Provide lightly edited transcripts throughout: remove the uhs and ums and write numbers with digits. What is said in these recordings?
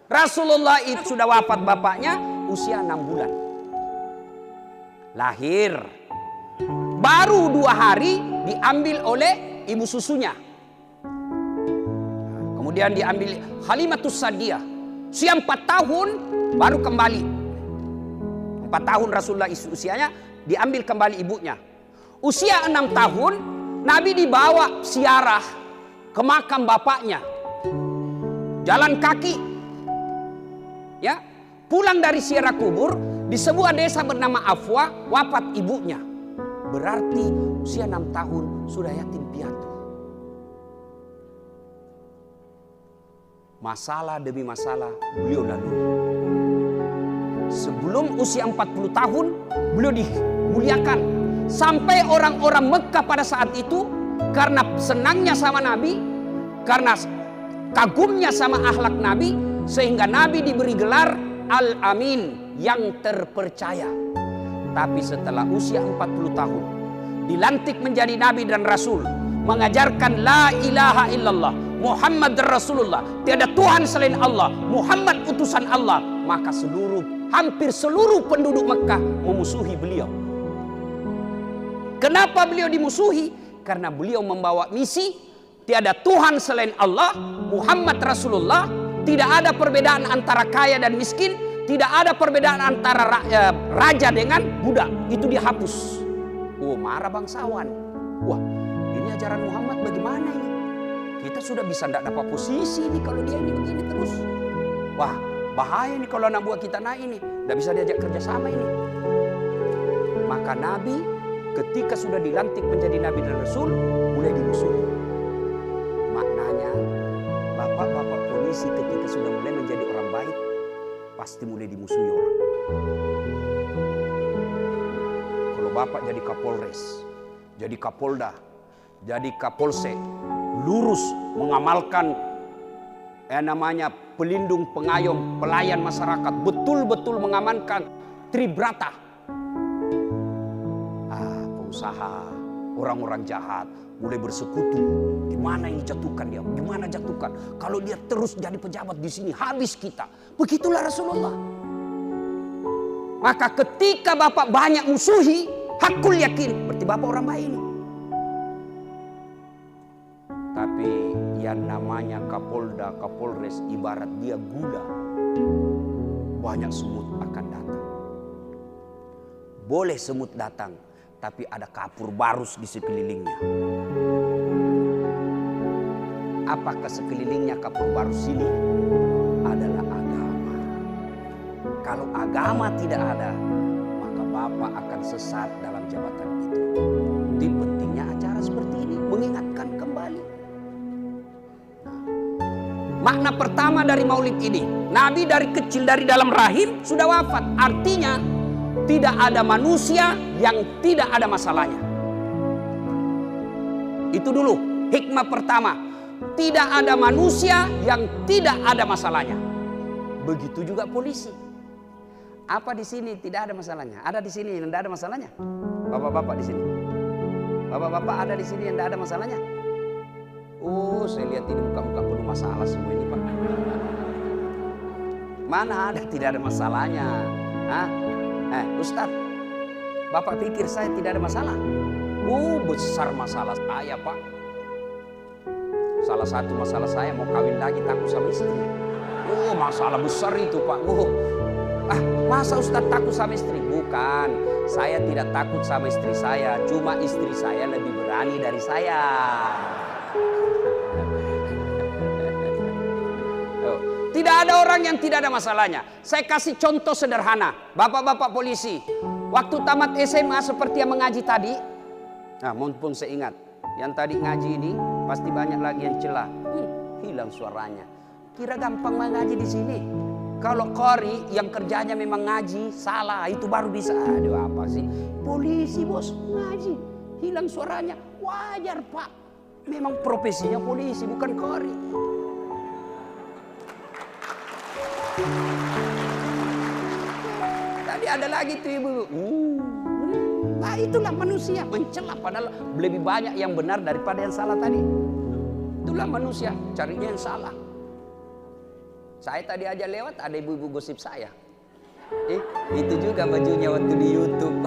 Rasulullah itu sudah wafat bapaknya usia 6 bulan. Lahir. Baru 2 hari diambil oleh ibu susunya. Kemudian diambil Halimatus Sa'diyah. Usia 4 tahun baru kembali. 4 tahun Rasulullah usianya, diambil kembali ibunya. Usia 6 tahun Nabi dibawa ziarah ke makam bapaknya. Jalan kaki. Ya, pulang dari ziarah kubur di sebuah desa bernama Afwa, wafat ibunya. Berarti usia 6 tahun sudah yatim piatu. Masalah demi masalah beliau lalui. Sebelum usia 40 tahun beliau dimuliakan. Sampai orang-orang Mekah pada saat itu karena senangnya sama Nabi, karena kagumnya sama akhlak Nabi, sehingga Nabi diberi gelar Al-Amin, yang terpercaya. Tapi setelah usia 40 tahun dilantik menjadi Nabi dan Rasul, mengajarkan la ilaha illallah Muhammad Rasulullah, tiada Tuhan selain Allah, Muhammad utusan Allah, maka hampir seluruh penduduk Mekah memusuhi beliau. Kenapa beliau dimusuhi? Karena beliau membawa misi tiada Tuhan selain Allah, Muhammad Rasulullah, tidak ada perbedaan antara kaya dan miskin, tidak ada perbedaan antara raja dengan budak. Itu dihapus. Marah bangsawan. Wah, ini ajaran Muhammad bagaimana ini? Kita sudah bisa tidak dapat posisi ini kalau dia ini begini terus. Wah, bahaya ini kalau anak buah kita naik ini, tidak bisa diajak kerjasama ini. Maka Nabi ketika sudah dilantik menjadi Nabi dan Rasul, mulai dimusuhi. Maknanya, bapak-bapak polisi ketika sudah mulai menjadi orang baik, pasti mulai dimusuhi orang. Kalau bapak jadi Kapolres, jadi Kapolda, jadi Kapolsek, lurus mengamalkan namanya pelindung, pengayom, pelayan masyarakat, betul-betul mengamankan Tribrata. Pengusaha, orang-orang jahat mulai bersekutu. Gimana ini jatuhkan dia? Gimana jatuhkan? Kalau dia terus jadi pejabat di sini, habis kita. Begitulah Rasulullah. Maka ketika bapak banyak musuhi, hakul yakin berarti bapak orang baik ini. Tapi yang namanya Kapolda, Kapolres, ibarat dia gula, banyak semut akan datang. Boleh semut datang, tapi ada kapur barus di sekelilingnya. Apakah sekelilingnya kapur barus ini? Adalah agama. Kalau agama tidak ada, maka bapak akan sesat dalam jabatan itu. Itu pentingnya acara seperti ini, mengingatkan kembali. Makna pertama dari maulid ini, Nabi dari kecil, dari dalam rahim sudah wafat. Artinya tidak ada manusia yang tidak ada masalahnya. Itu dulu hikmah pertama. Tidak ada manusia yang tidak ada masalahnya. Begitu juga polisi. Apa di sini tidak ada masalahnya? Ada di sini yang tidak ada masalahnya? Bapak-bapak di sini. Bapak-bapak ada di sini yang tidak ada masalahnya? Oh, saya lihat ini muka-muka penuh masalah semua ini, Pak. Mana ada tidak ada masalahnya? Ustadz, bapak pikir saya tidak ada masalah? Besar masalah saya, Pak. Salah satu masalah saya mau kawin lagi, takut sama istri. Masalah besar itu, Pak. Masa Ustadz takut sama istri? Bukan, saya tidak takut sama istri saya. Cuma istri saya lebih berani dari saya. Tidak ada orang yang tidak ada masalahnya. Saya kasih contoh sederhana. Bapak-bapak polisi, waktu tamat SMA seperti yang mengaji tadi. Mumpung saya ingat, yang tadi ngaji ini pasti banyak lagi yang celah. Hilang suaranya. Kira gampang mengaji di sini. Kalau qari yang kerjanya memang ngaji, salah, itu baru bisa. Aduh, apa sih? Polisi bos, ngaji. Hilang suaranya. Wajar, Pak. Memang profesinya polisi, bukan qari. Tadi ada lagi tuh ibu. Itulah manusia mencela, padahal lebih banyak yang benar daripada yang salah tadi. Itulah manusia, carinya yang salah. Saya tadi aja lewat ada ibu-ibu gosip saya. Itu juga bajunya waktu di YouTube.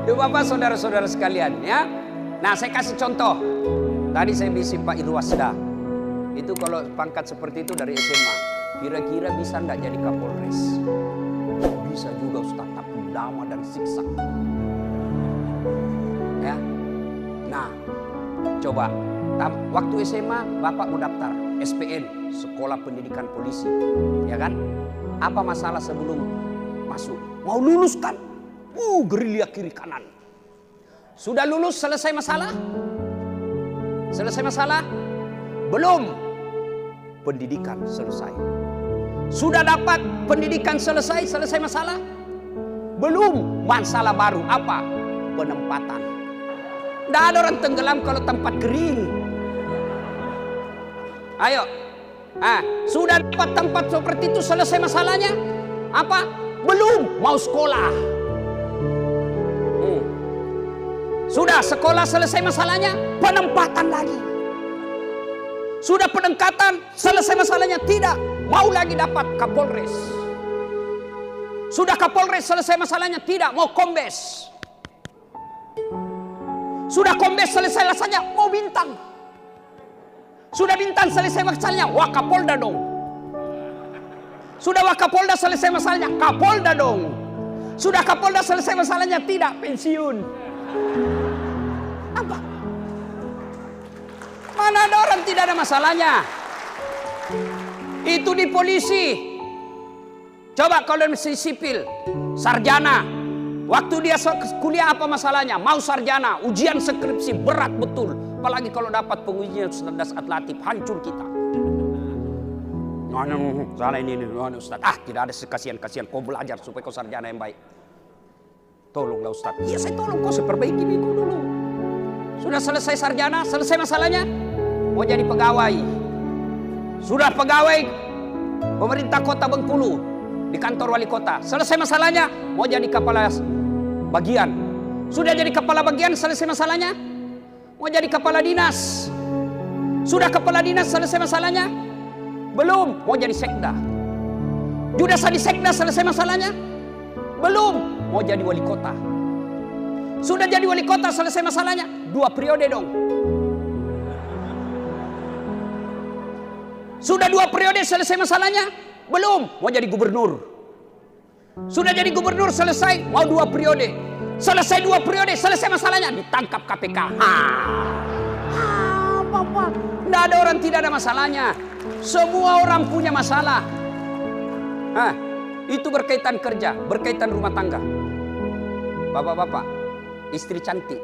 Yuk Bapak saudara-saudara sekalian ya. Nah saya kasih contoh. Tadi saya bisi Pak Irwasda. Itu kalau pangkat seperti itu dari SMA. Kira-kira bisa enggak jadi Kapolres? Bisa juga Ustaz, tapi lama dan siksa. Ya. Nah, coba waktu SMA Bapak mau daftar SPN, Sekolah Pendidikan Polisi, ya kan? Apa masalah sebelum masuk? Mau lulus kan? Gerilya kiri kanan. Sudah lulus, selesai masalah? Selesai masalah? Belum. Pendidikan selesai. Sudah dapat pendidikan selesai masalah? Belum. Masalah baru apa? Penempatan. Tidak ada orang tenggelam kalau tempat kering. Ayo. Sudah dapat tempat seperti itu, selesai masalahnya? Apa? Belum. Mau sekolah. Sudah sekolah selesai masalahnya? Penempatan lagi. Sudah penempatan selesai masalahnya? Tidak. Mau lagi dapat Kapolres. Sudah Kapolres selesai masalahnya? Tidak. Mau Kombes. Sudah Kombes selesai masalahnya? Mau bintang. Sudah bintang selesai masalahnya? Wakapolda dong. Sudah Wakapolda selesai masalahnya? Kapolda dong. Sudah Kapolda selesai masalahnya? Tidak. Pensiun. Apa? Mana ada orang tidak ada masalahnya? Itu di polisi. Coba kalau masih sipil, sarjana. Waktu dia kuliah apa masalahnya? Mau sarjana, ujian skripsi berat betul. Apalagi kalau dapat pengujian cerdas atlatif, hancur kita. Salah ini Ustaz. Tidak ada kasihan-kasihan. Kau belajar supaya kau sarjana yang baik. Tolonglah Ustaz. Iya saya tolong kau, saya perbaiki kau dulu. Sudah selesai sarjana, selesai masalahnya? Mau jadi pegawai. Sudah pegawai pemerintah kota Bengkulu di kantor wali kota. Selesai masalahnya? Mau jadi kepala bagian. Sudah jadi kepala bagian, selesai masalahnya? Mau jadi kepala dinas. Sudah kepala dinas, selesai masalahnya? Belum. Mau jadi sekda. Sudah jadi sekda, selesai masalahnya? Belum. Mau jadi wali kota. Sudah jadi wali kota, selesai masalahnya? 2 periode dong. Sudah 2 periode, selesai masalahnya? Belum. Mau jadi gubernur. Sudah jadi gubernur, selesai? Mau 2 periode. Selesai 2 periode, selesai masalahnya? Ditangkap KPK. Bapak, tidak ada orang tidak ada masalahnya. Semua orang punya masalah. Itu berkaitan kerja, berkaitan rumah tangga. Bapak-bapak, istri cantik,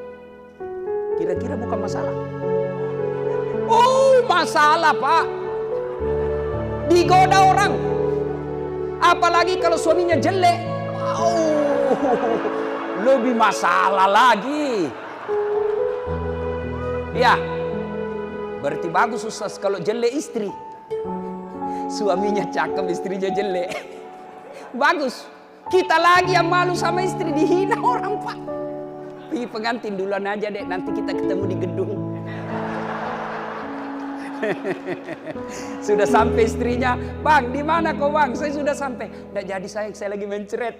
kira-kira bukan masalah? Masalah Pak. Digoda orang. Apalagi kalau suaminya jelek. Lebih masalah lagi. Ya, berarti bagus Ustaz kalau jelek istri. Suaminya cakep, istrinya jelek. Bagus. Kita lagi yang malu sama istri, dihina orang Pak. Pergi pengantin duluan aja dek, nanti kita ketemu di gedung. Sudah sampai istrinya, Bang, di mana kau Bang? Saya sudah sampai. Nggak jadi saya lagi mencret.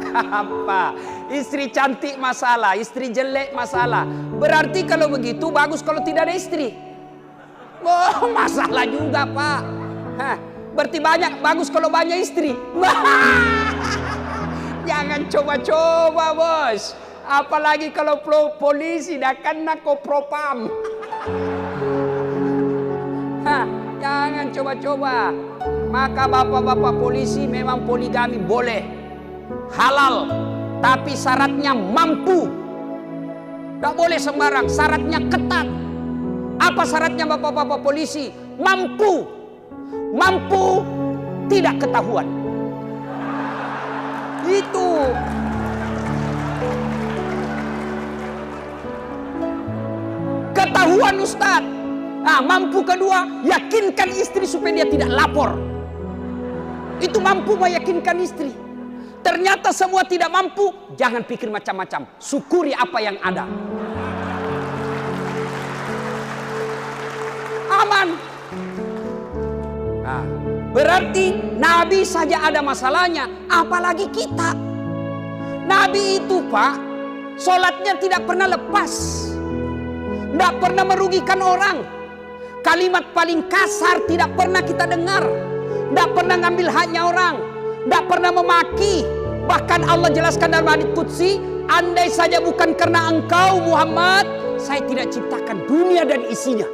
Apa? Istri cantik masalah, istri jelek masalah. Berarti kalau begitu bagus kalau tidak ada istri. Masalah juga Pak. Berarti bagus kalau banyak istri. Jangan coba-coba bos. Apalagi kalau polisi dah kena kau propam. Jangan coba-coba. Maka bapak-bapak polisi memang poligami boleh. Halal. Tapi syaratnya mampu. Tak boleh sembarang. Syaratnya ketat. Apa syaratnya bapak-bapak polisi? Mampu. Mampu tidak ketahuan. Itu. Ketahuan Ustaz. Mampu kedua, yakinkan istri supaya dia tidak lapor. Itu mampu meyakinkan istri. ternyata semua tidak mampu, jangan pikir macam-macam. Syukuri apa yang ada. Aman. Nah, berarti Nabi saja ada masalahnya, apalagi kita. Nabi itu Pak, sholatnya tidak pernah lepas, tidak pernah merugikan orang. Kalimat paling kasar tidak pernah kita dengar, tidak pernah ngambil haknya orang, tidak pernah memaki. Bahkan Allah jelaskan dalam hadits qudsi, andai saja bukan karena engkau Muhammad, saya tidak ciptakan dunia dan isinya.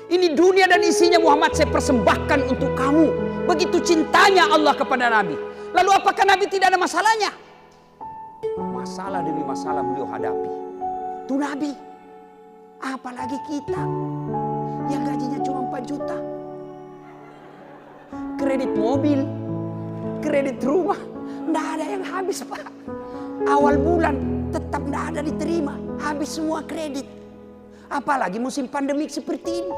Ini dunia dan isinya Muhammad saya persembahkan untuk kamu. Begitu cintanya Allah kepada Nabi. Lalu apakah Nabi tidak ada masalahnya? Masalah demi masalah beliau hadapi. Itu Nabi. Apalagi kita yang gajinya cuma 4 juta. Kredit mobil, kredit rumah, tidak ada yang habis Pak. Awal bulan tetap tidak ada diterima. Habis semua kredit. Apalagi musim pandemik seperti ini.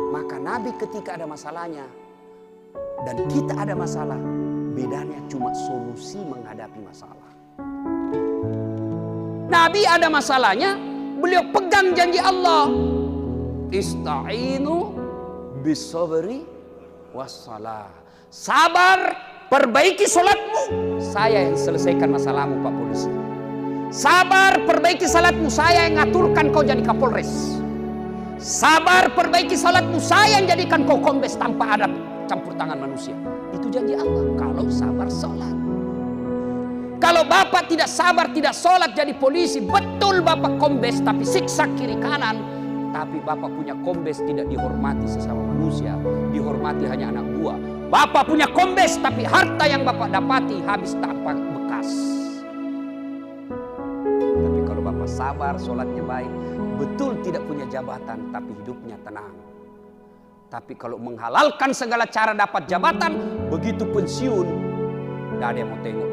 Maka Nabi ketika ada masalahnya dan kita ada masalah, bedanya cuma solusi menghadapi masalah. Nabi ada masalahnya, beliau pegang janji Allah. Ista'inu bisabri wassalah. Sabar, perbaiki sholatmu, saya yang selesaikan masalahmu Pak Polisi. Sabar, perbaiki salatmu, saya yang ngaturkan kau jadi Kapolres. Sabar, perbaiki salatmu, saya yang jadikan kau kombes tanpa ada campur tangan manusia. Itu janji Allah kalau sabar sholat. Kalau bapak tidak sabar, tidak sholat jadi polisi, betul bapak kombes tapi siksa kiri kanan. Tapi bapak punya kombes tidak dihormati sesama manusia, dihormati hanya anak buah. Bapak punya kombes tapi harta yang bapak dapati habis tanpa bekas. Tapi kalau bapak sabar, sholatnya baik, betul tidak punya jabatan tapi hidupnya tenang. Tapi kalau menghalalkan segala cara dapat jabatan, begitu pensiun, tidak ada yang mau tengok.